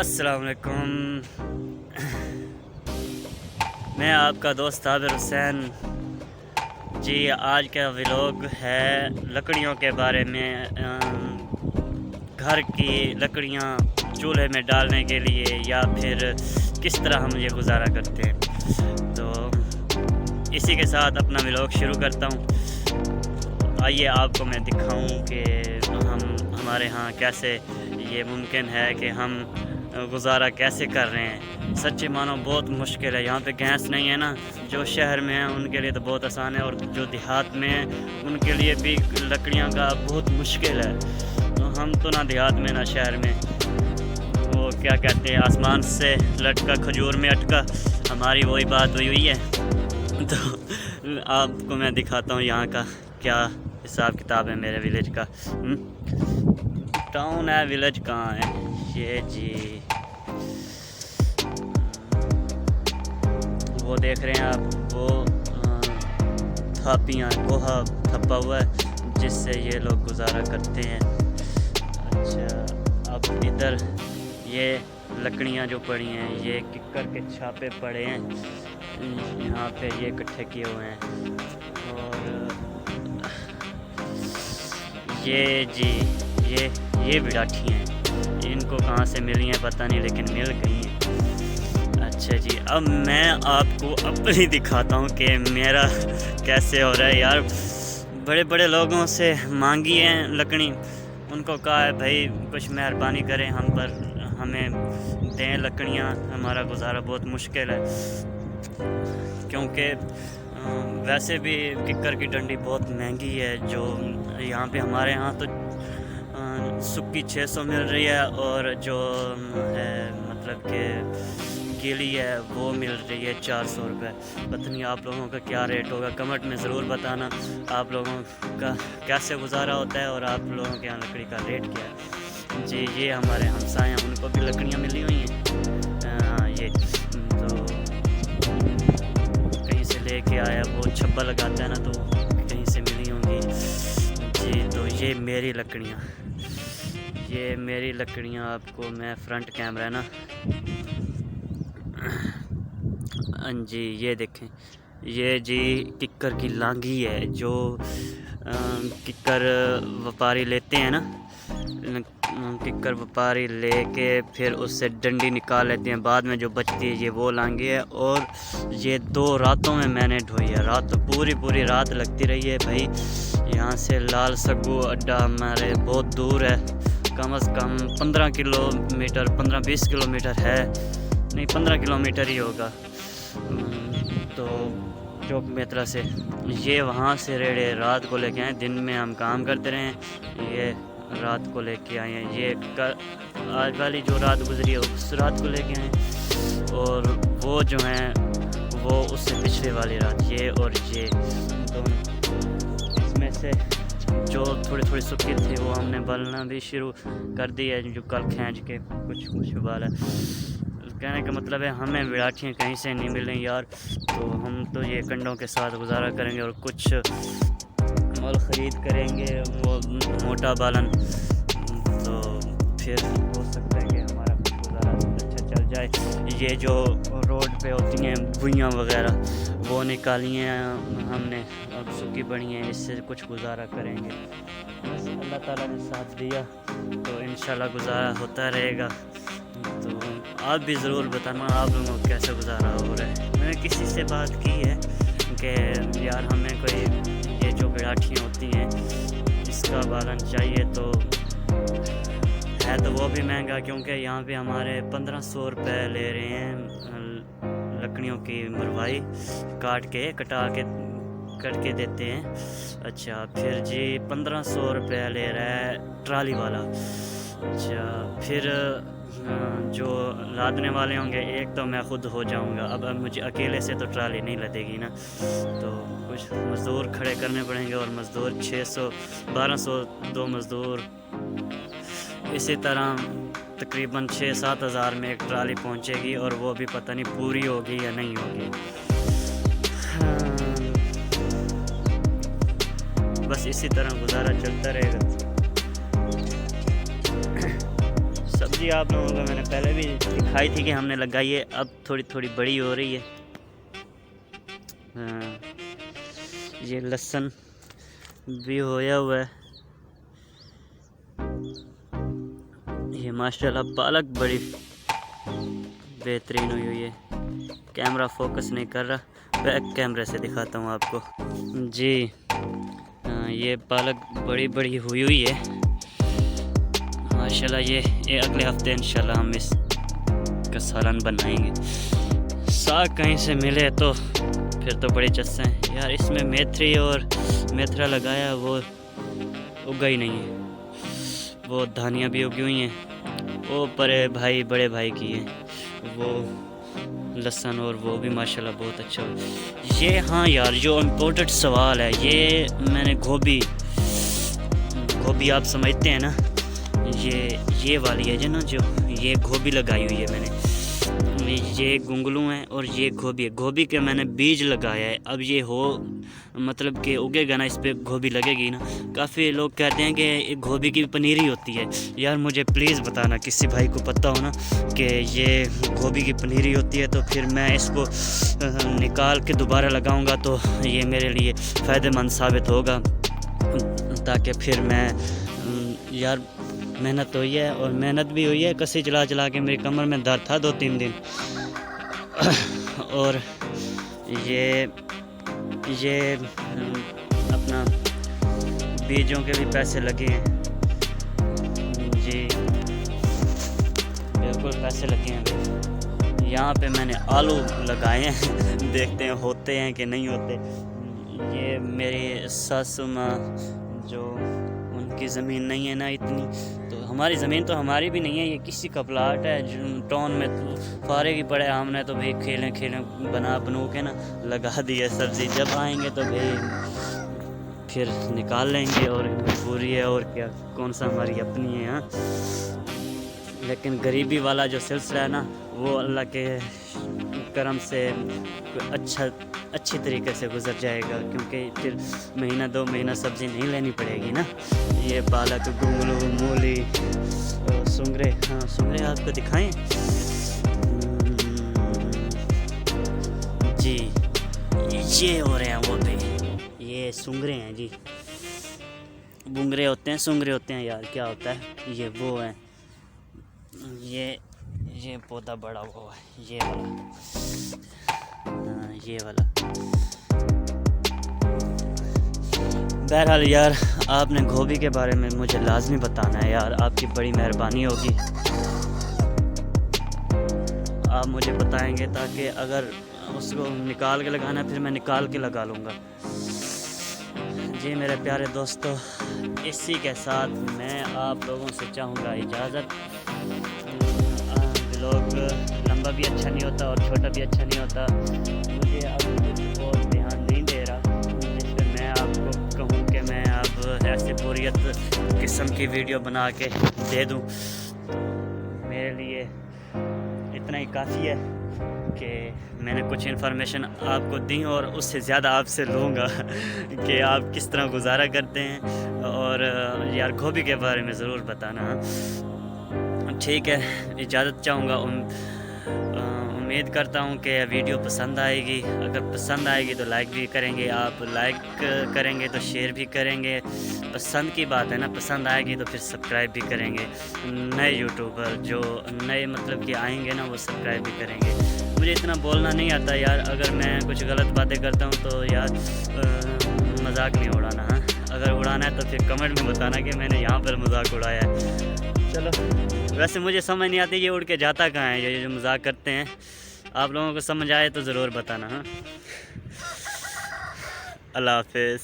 अस्सलाम वालेकुम। मैं आपका दोस्त आबिर हुसैन जी। आज का व्लॉग है लकड़ियों के बारे में। घर की लकड़ियाँ चूल्हे में डालने के लिए या फिर किस तरह हम ये गुजारा करते हैं, तो इसी के साथ अपना व्लॉग शुरू करता हूँ। आइए आपको मैं दिखाऊं कि हमारे यहाँ कैसे ये मुमकिन है कि हम गुजारा कैसे कर रहे हैं। सच्ची मानो बहुत मुश्किल है। यहाँ पे गैस नहीं है ना, जो शहर में है उनके लिए तो बहुत आसान है, और जो देहात में है उनके लिए भी लकड़ियाँ का बहुत मुश्किल है। तो हम तो ना देहात में ना शहर में, वो क्या कहते हैं, आसमान से लटका खजूर में अटका, हमारी वही बात हुई है। तो आपको मैं दिखाता हूँ यहाँ का क्या हिसाब किताब है मेरे विलेज का। टाउन है, विलेज कहाँ है ये जी। वो देख रहे हैं आप, वो थापियाँ गोहा थप्पा हुआ है जिससे ये लोग गुजारा करते हैं। अच्छा, अब इधर ये लकड़ियाँ जो पड़ी हैं, ये किक्कर के छापे पड़े हैं यहाँ पे, ये इकट्ठे किए हुए हैं। और ये जी ये बिराठी हैं, इनको कहाँ से मिली हैं पता नहीं, लेकिन मिल गई हैं। अच्छा जी, अब मैं आपको अपनी दिखाता हूँ कि मेरा कैसे हो रहा है यार। बड़े बड़े लोगों से मांगी है लकड़ी, उनको कहा है भाई कुछ मेहरबानी करें हम पर, हमें दें लकड़ियाँ, हमारा गुजारा बहुत मुश्किल है। क्योंकि वैसे भी किक्कर की डंडी बहुत महंगी है, जो यहाँ पे हमारे यहाँ तो सुक्की 600 मिल रही है, और जो है मतलब कि गीली है वो मिल रही है 400 रुपये। पता नहीं आप लोगों का क्या रेट होगा, कमेंट में ज़रूर बताना आप लोगों का कैसे गुजारा होता है और आप लोगों के यहाँ लकड़ी का रेट क्या है जी। ये हमारे हमसाए हैं, उनको भी लकड़ियाँ मिली हुई हैं। ये तो कहीं से लेके आया, वो छप्पा लगाता है ना, तो कहीं से मिली होंगी जी। तो ये मेरी लकड़ियाँ आपको मैं फ्रंट कैमरा है ना, हाँ जी, ये देखें, ये जी किक्कर की लांगी है, जो किक्कर व्यापारी लेते हैं ना, किक्कर व्यापारी लेके फिर उससे डंडी निकाल लेते हैं, बाद में जो बचती है ये वो लांगी है। और ये 2 रातों में मैंने ढोई है, रात तो पूरी रात लगती रही है भाई। यहाँ से लाल सग्गू अड्डा हमारे बहुत दूर है, कम से कम 15-20 किलोमीटर है, नहीं 15 किलोमीटर ही होगा। तो चौक मेत्रा से ये वहाँ से रेड़े रात को लेके आए, दिन में हम काम करते रहे, ये रात को लेके आए हैं। ये आज वाली जो रात गुजरी है उस रात को लेके आए, और वो जो हैं वो उससे पिछले वाली रात, ये और ये दोनों। इसमें से जो थोड़ी सुखी थी वो हमने बलना भी शुरू कर दी है, जो कल खींच के कुछ उबाला। कहने का मतलब है हमें विराटियाँ कहीं से नहीं मिलें यार, तो हम तो ये कंडों के साथ गुजारा करेंगे और कुछ मल ख़रीद करेंगे, वो मोटा बालन, तो फिर हो सकता है कि हमारा कुछ गुजारा अच्छा चल जाए। ये जो रोड पे होती हैं भुइयाँ वगैरह, वो निकाली हैं हमने, अब सूखी पड़ी हैं, इससे कुछ गुजारा करेंगे। बस अल्लाह ताला ने साथ दिया तो इंशाल्लाह गुजारा होता रहेगा। तो आप भी ज़रूर बताना आप लोगों को कैसे गुजारा हो रहा है। मैंने किसी से बात की है कि यार हमें कोई ये जो बिराठियाँ होती हैं इसका बालन चाहिए, तो है तो वो भी महंगा, क्योंकि यहाँ पे हमारे 1500 रुपये ले रहे हैं लकड़ियों की मरवाई, कट के देते हैं। अच्छा, फिर जी 1500 रुपये ले रहा है ट्राली वाला। अच्छा, फिर जो लादने वाले होंगे, एक तो मैं ख़ुद हो जाऊंगा, अब मुझे अकेले से तो ट्राली नहीं लदेगी ना, तो कुछ मज़दूर खड़े करने पड़ेंगे, और मज़दूर 600-1200 2 मज़दूर, इसी तरह तकरीबन 6-7 हज़ार में एक ट्राली पहुंचेगी, और वो भी पता नहीं पूरी होगी या नहीं होगी। बस इसी तरह गुजारा चलता रहेगा। सब जी आप लोगों को मैंने पहले भी दिखाई थी कि हमने लगाई है, अब थोड़ी थोड़ी बड़ी हो रही है। हाँ, ये लहसुन भी होया हुआ है। ये माशाल्लाह पालक बड़ी बेहतरीन हुई हुई है। कैमरा फोकस नहीं कर रहा, बैक कैमरे से दिखाता हूँ आपको जी। ये पालक बड़ी बड़ी हुई हुई है माशाल्लाह। ये अगले हफ्ते इंशाल्लाह हम इसका सालन बनाएंगे। साग कहीं से मिले तो फिर तो बड़े चस्से हैं यार। इसमें मेथी और मेथरा लगाया वो उगा ही नहीं है। वो धानियाँ भी उगी हुई हैं, वो बड़े भाई की हैं वो लहसुन, और वो भी माशाल्लाह बहुत अच्छा हो। ये हाँ यार, जो इम्पोर्टेंट सवाल है, ये मैंने गोभी आप समझते हैं ना, ये वाली है जो ना, जो ये गोभी लगाई हुई है मैंने। ये गुंगलू हैं और ये गोभी है। गोभी के मैंने बीज लगाया है। अब ये हो मतलब कि उगेगा ना, इस पर गोभी लगेगी ना। काफ़ी लोग कहते हैं कि गोभी की पनीरी होती है। यार मुझे प्लीज़ बताना, किसी भाई को पता हो ना कि ये गोभी की पनीरी होती है, तो फिर मैं इसको निकाल के दोबारा लगाऊंगा तो ये मेरे लिए फ़ायदेमंद साबित होगा, ताकि फिर मैं यार मेहनत हुई है, और मेहनत भी हुई है। कसी चला चला के मेरी कमर में दर्द था 2-3 दिन। और ये अपना बीजों के भी पैसे लगे हैं जी, बिल्कुल पैसे लगे हैं। यहाँ पे मैंने आलू लगाए हैं देखते हैं होते हैं कि नहीं होते। ये मेरी सासू माँ, जो उनकी ज़मीन नहीं है ना इतनी, तो हमारी ज़मीन तो हमारी भी नहीं है, ये किसी का प्लाट है जो टाउन में। तो फारे की पड़े हमने तो भाई खेलें बनू के ना लगा दी है सब्ज़ी। जब आएंगे तो भाई फिर निकाल लेंगे, और पूरी है और क्या, कौन सा हमारी अपनी है। हाँ, लेकिन गरीबी वाला जो सिलसिला है ना, वो अल्लाह के करम से अच्छी तरीके से गुजर जाएगा, क्योंकि फिर 1-2 महीना सब्ज़ी नहीं लेनी पड़ेगी ना। ये पालक, गुंगलू, मूली, सुंगरे। हाँ, सुंगरे आपको दिखाएं जी। ये हो रहे हैं वो पे, ये सुंगरे हैं जी। बुंगरे होते हैं, सुंगरे होते हैं यार, क्या होता है ये, वो है ये पौधा बड़ा हुआ है, ये वाला। हाँ, ये वाला। बहरहाल यार, आपने गोभी के बारे में मुझे लाजमी बताना है यार, आपकी बड़ी मेहरबानी होगी। आप मुझे बताएंगे, ताकि अगर उसको निकाल के लगाना फिर मैं निकाल के लगा लूँगा जी। मेरे प्यारे दोस्तों, इसी के साथ मैं आप लोगों से चाहूँगा इजाज़त। ब्लॉग लंबा भी अच्छा नहीं होता और छोटा भी अच्छा नहीं होता। मुझे अब कुछ और ध्यान नहीं दे रहा, जिस पर मैं आपको कहूँ कि मैं अब ऐसे बोरियत किस्म की वीडियो बना के दे दूँ। मेरे लिए इतना ही काफ़ी है कि मैंने कुछ इन्फॉर्मेशन आपको दी, और उससे ज़्यादा आपसे लूँगा कि आप किस तरह गुजारा करते हैं। और यार गोभी के बारे में ज़रूर बताना। ठीक है, इजाज़त चाहूँगा। उम्मीद करता हूँ कि वीडियो पसंद आएगी। अगर पसंद आएगी तो लाइक भी करेंगे, आप लाइक करेंगे तो शेयर भी करेंगे। पसंद की बात है ना, पसंद आएगी तो फिर सब्सक्राइब भी करेंगे। नए यूट्यूबर जो नए मतलब कि आएंगे ना, वो सब्सक्राइब भी करेंगे। मुझे इतना बोलना नहीं आता यार, अगर मैं कुछ गलत बातें करता हूँ तो यार मजाक नहीं उड़ाना। हाँ, अगर उड़ाना है तो फिर कमेंट में बताना कि मैंने यहाँ पर मजाक उड़ाया है। चलो, वैसे मुझे समझ नहीं आती ये उड़ के जाता कहाँ है, ये जो मजाक करते हैं। आप लोगों को समझ आए तो ज़रूर बताना। हाँ, अल्लाह हाफिज़।